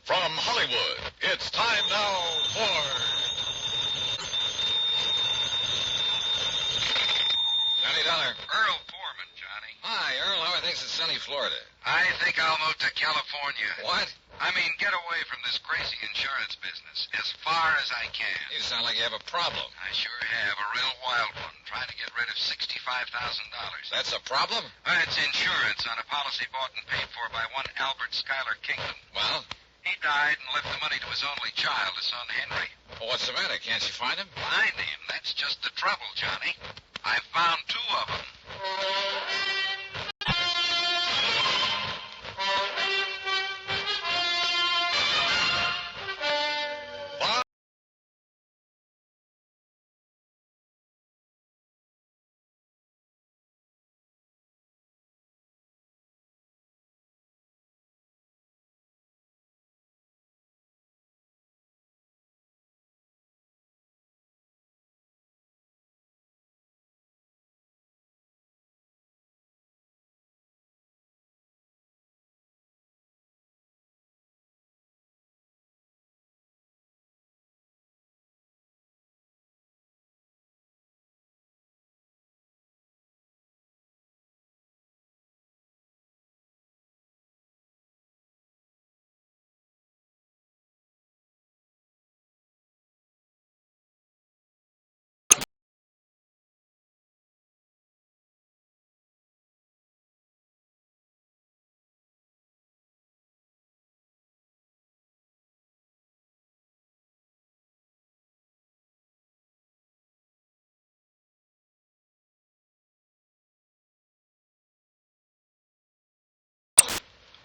From Hollywood, it's time now for... Johnny Dollar. Earl Foreman, Johnny. Hi, Earl. How are things in sunny Florida? I think I'll move to California. What? I mean, get away from this crazy insurance business as far as I can. You sound like you have a problem. I sure have, a real wild one, trying to get rid of $65,000. That's a problem? It's insurance on a policy bought and paid for by one Albert Schuyler Kingdom. Well? He died and left the money to his only child, his son Henry. Well, what's the matter? Can't you find him? Find him? That's just the trouble, Johnny. I found two of them.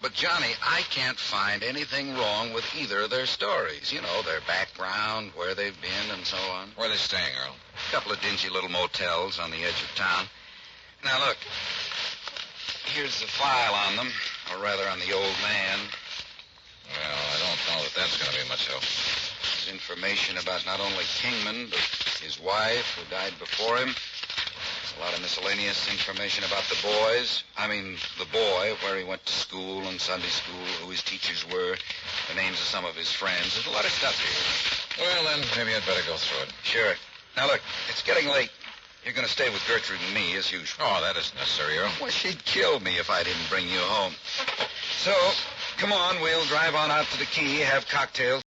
But, Johnny, I can't find anything wrong with either of their stories. You know, their background, where they've been, and so on. Where are they staying, Earl? A couple of dingy little motels on the edge of town. Now, look. Here's the file on them, or rather on the old man. Well, I don't know that that's going to be much help. There's information about not only Kingman, but his wife, who died before him. A lot of miscellaneous information about the boys. I mean, the boy, where he went to school and Sunday school, who his teachers were, the names of some of his friends. There's a lot of stuff here. Well, then, maybe I'd better go through it. Sure. Now, look, it's getting late. You're going to stay with Gertrude and me, as usual. Oh, that isn't necessary, Earl. Well, she'd kill me if I didn't bring you home. So, come on, we'll drive on out to the quay, have cocktails.